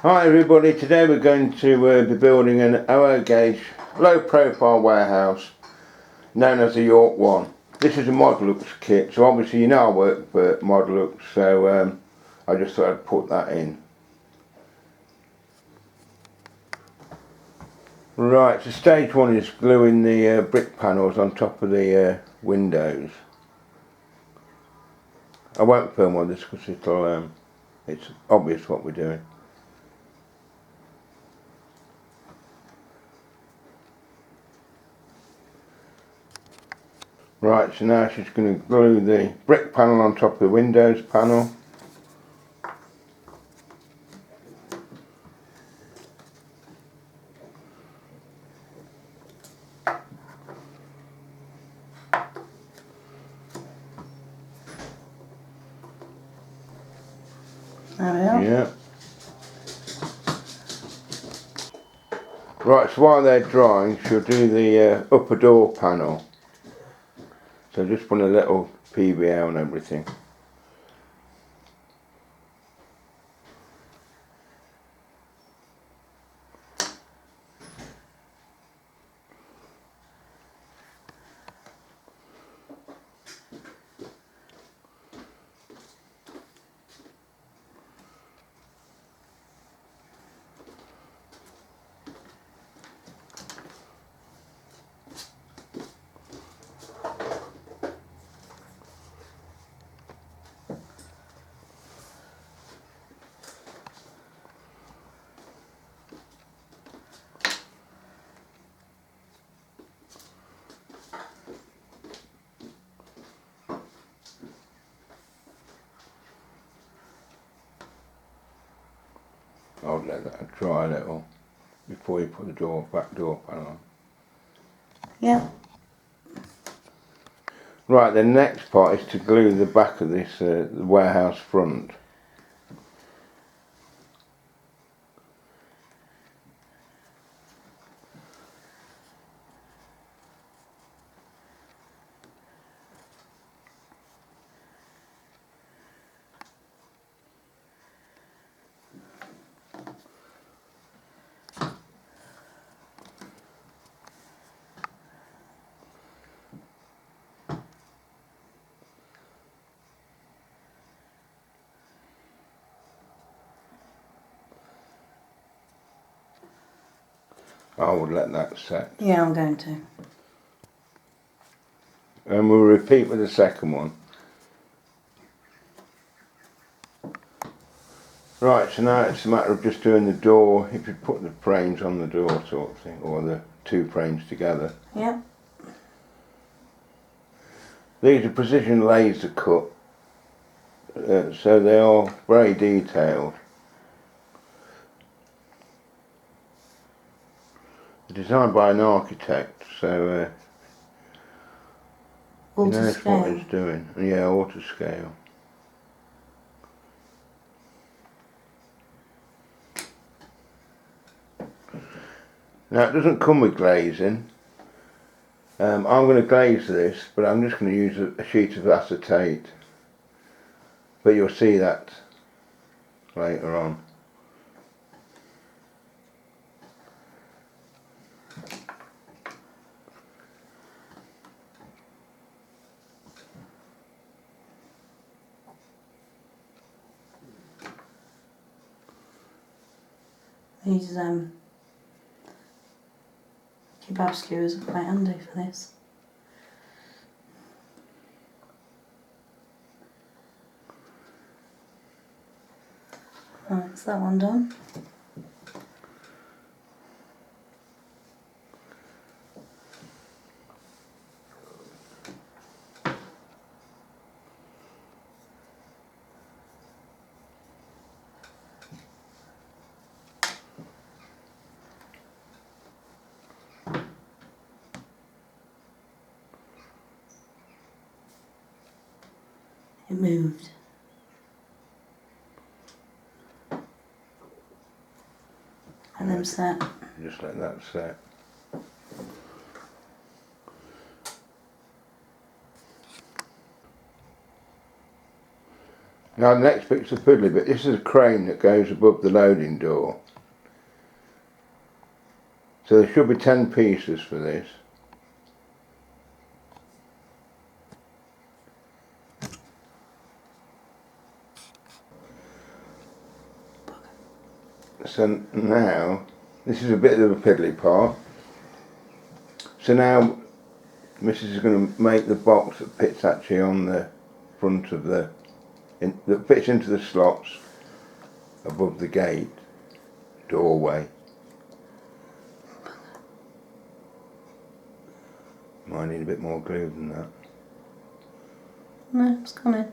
Hi everybody, today we're going to be building an OO gauge low profile warehouse known as the York 1. This is a Modelux kit, so obviously you know I work for Modelux, so I just thought I'd put that in. Right, so stage 1 is gluing the brick panels on top of the windows. I won't film on this because it's obvious what we're doing. Right, so now she's going to glue the brick panel on top of the windows panel. There we are. Yeah. Right, so while they're drying, she'll do the upper door panel. So just put a little PVA on everything. I'll let that dry a little before you put the back door panel on. Yeah. Right, the next part is to glue the back of this the warehouse front. I would let that set. Yeah, I'm going to. And we'll repeat with the second one. Right, so now it's a matter of just doing the door, if you put the frames on the door sort of thing, or the two frames together. Yeah. These are precision laser cut, so they are very detailed. They're designed by an architect, so he knows what he's doing. Yeah, auto scale. Now it doesn't come with glazing. I'm going to glaze this, but I'm just going to use a sheet of acetate. But you'll see that later on. These kebab skewers are quite handy for this. Right, is that one done? It moved. And then set. Just let that set. Now the next bit's the fiddly bit. This is a crane that goes above the loading door. So there should be 10 pieces for this. So now, this is a bit of a fiddly part. So now Mrs. is going to make the box that fits actually on the front of the, that fits into the slots above the gate, doorway. Might need a bit more glue than that. No, it's coming.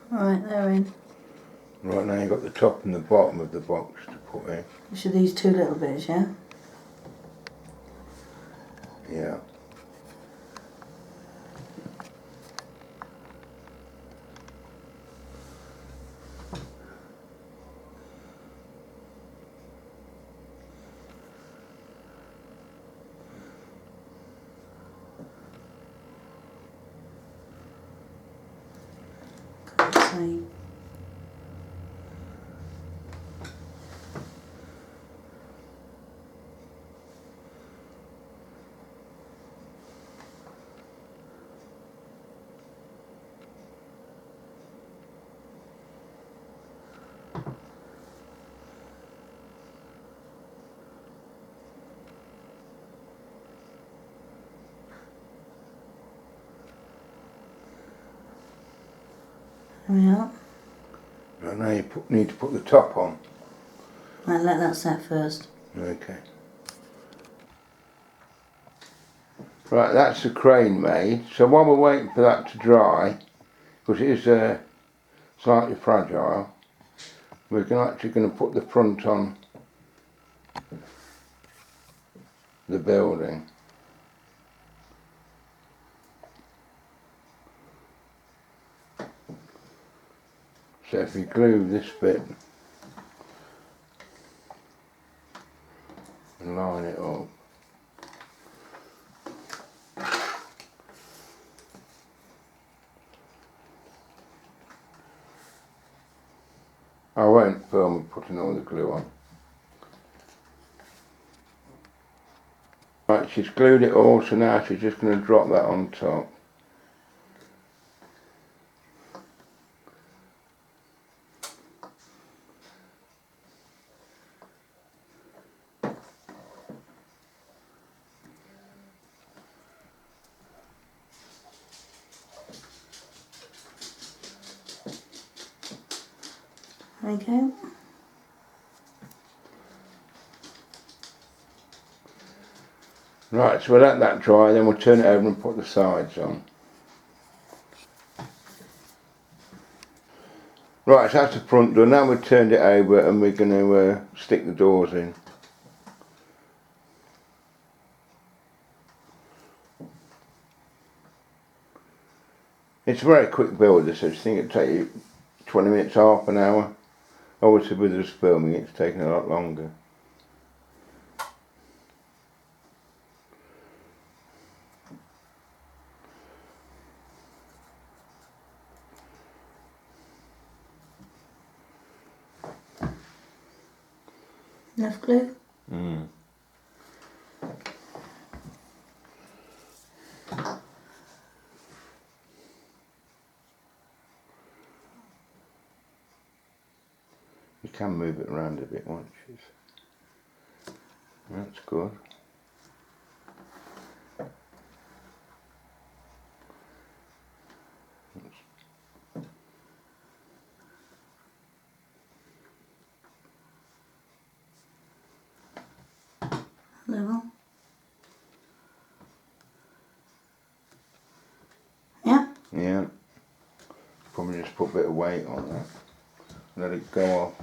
Right, they're in. Right, now you've got the top and the bottom of the box to put in. Which are these two little bits, yeah? Yeah. See. There we are. Right, now you need to put the top on. Right, let that set first. Okay. Right, that's the crane made. So while we're waiting for that to dry, because it is slightly fragile, we're actually going to put the front on the building. So if you glue this bit and line it up, I won't film putting all the glue on. Right, she's glued it all, so now she's just going to drop that on top. Okay. Right, so we'll let that dry, then we'll turn it over and put the sides on. Right, so that's the front door. Now we've turned it over and we're going to stick the doors in. It's a very quick build, this. I think it'd take you 20 minutes, half an hour. Obviously with us filming it's taking a lot longer. Enough glue? Mm. You can move it around a bit once. That's good. Level. Yeah? Yeah. probably just put a bit of weight on that. Let it go off.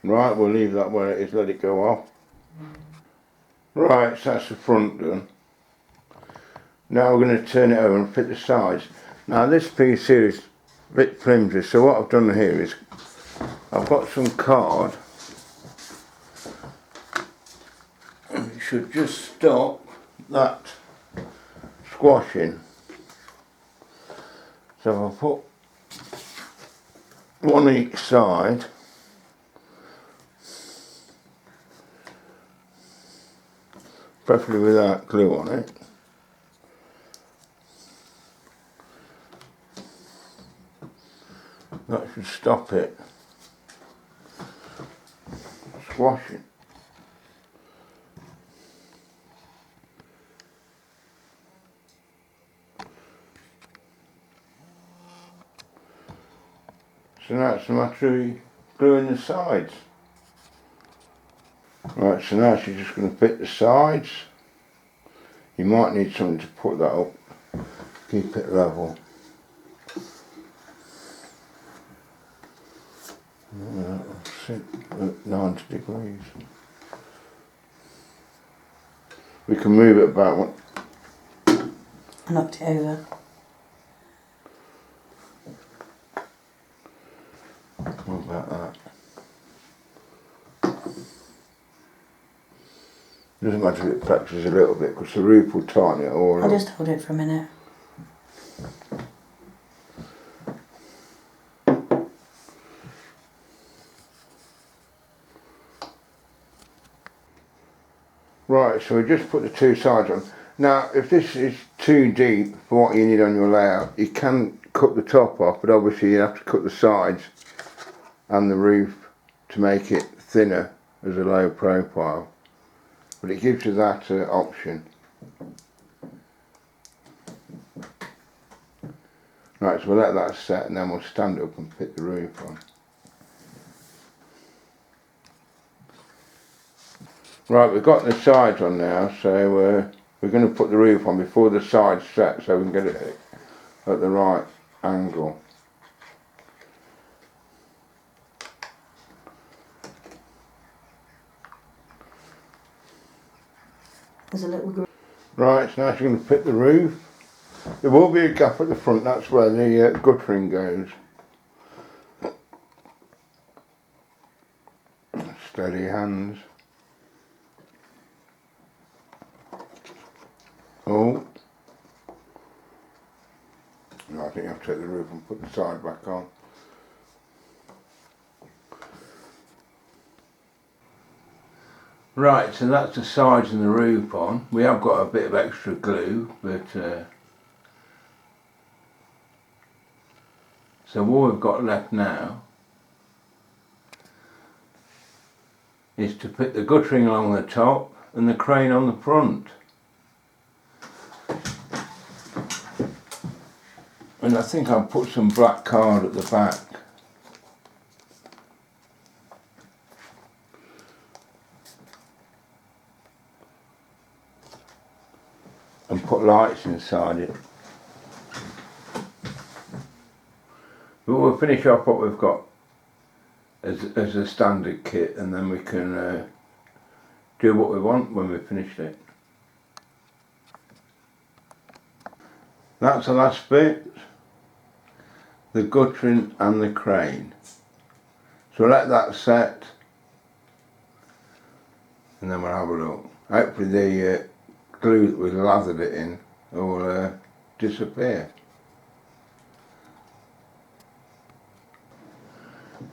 Right, we'll leave that where it is, let it go off. Right, so that's the front done. Now we're going to turn it over and fit the sides. Now this piece here is a bit flimsy, so what I've done here is I've got some card. And it should just stop that squashing. So I'll put one each side. Preferably without glue on it. That should stop it squashing. So now it's a matter of gluing the sides. Right, so now she's just going to fit the sides. You might need something to put that up, keep it level. Sit at 90 degrees. We can move it about one. I knocked it over. What about that? Doesn't matter if it flexes a little bit because the roof will tighten it all I'll up. just hold it for a minute. Right, so we just put the two sides on. Now, if this is too deep for what you need on your layout, you can cut the top off, but obviously you have to cut the sides and the roof to make it thinner as a low profile. But it gives you that option. Right, so we'll let that set and then we'll stand it up and fit the roof on. Right, we've got the sides on now, so we're going to put the roof on before the sides set so we can get it at the right angle. There's a little group. Right, so now she's going to fit the roof. There will be a gap at the front, that's where the guttering goes. Steady hands. Oh. No, I think you have to take the roof and put the side back on. Right, so that's the sides and the roof on. We have got a bit of extra glue, but so all we've got left now is to put the guttering along the top and the crane on the front. And I think I'll put some black card at the back. And put lights inside it. But we'll finish off what we've got as a standard kit, and then we can do what we want when we've finished it. That's the last bit, the guttering and the crane. So we'll let that set and then we'll have a look. Hopefully the glue that we lathered it in will disappear.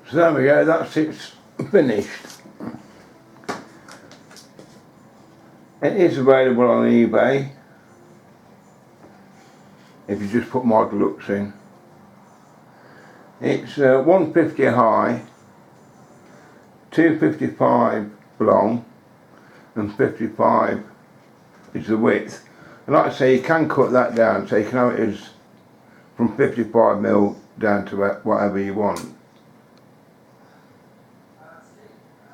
So there we go, that's it finished. It is available on eBay if you just put Modelux in. It's 150 high, 255 long and 55 is the width. And like I say, you can cut that down, so you can have it as from 55mm down to whatever you want.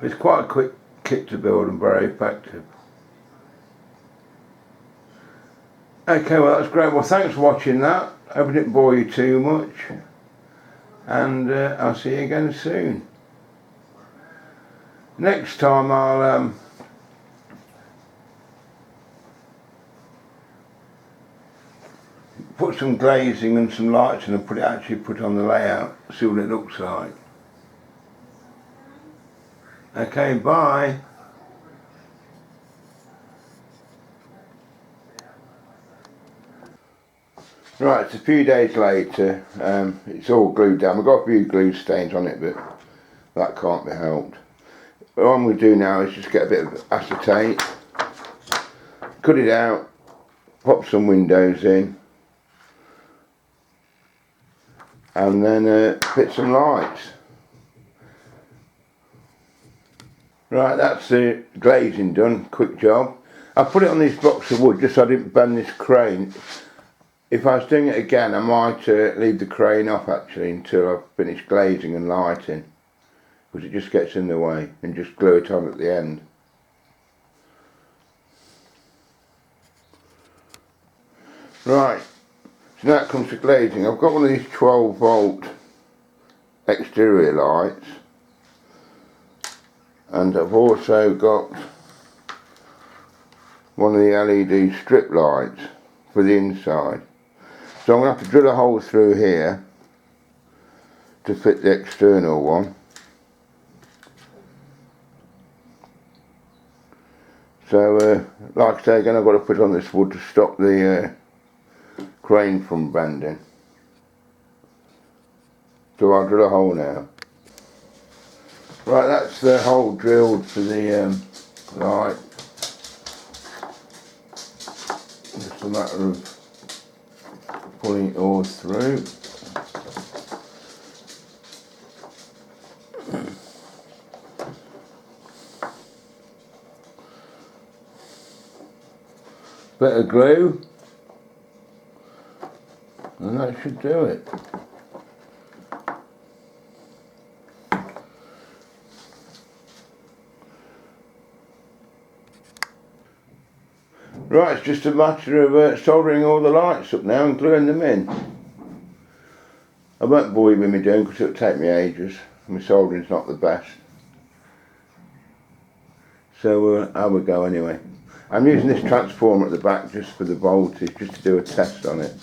It's quite a quick kit to build and very effective. Okay, well that's great. Well, thanks for watching that. I hope I didn't bore you too much. And I'll see you again soon. Next time I'll put some glazing and some lights in and actually put on the layout, see what it looks like. Okay, bye. Right, it's a few days later. It's all glued down. We've got a few glue stains on it, but that can't be helped. What I'm going to do now is just get a bit of acetate, cut it out, pop some windows in, and then fit some lights. Right, that's the glazing done, quick job. I put it on this box of wood just so I didn't bend this crane. If I was doing it again, I might leave the crane off actually until I've finished glazing and lighting, because it just gets in the way, and just glue it on at the end. Right, so now it comes to glazing. I've got one of these 12-volt exterior lights, and I've also got one of the LED strip lights for the inside. So I'm going to have to drill a hole through here to fit the external one. So like I say again, I've got to put on this wood to stop the crane from bending. So I'll drill a hole now. Right, that's the hole drilled for the light. Just a matter of pulling it all through. Bit of glue, and that should do it. Right, it's just a matter of soldering all the lights up now and gluing them in. I won't bore you with me doing because it'll take me ages. My soldering's not the best. So I will go anyway. I'm using this transformer at the back just for the voltage, just to do a test on it.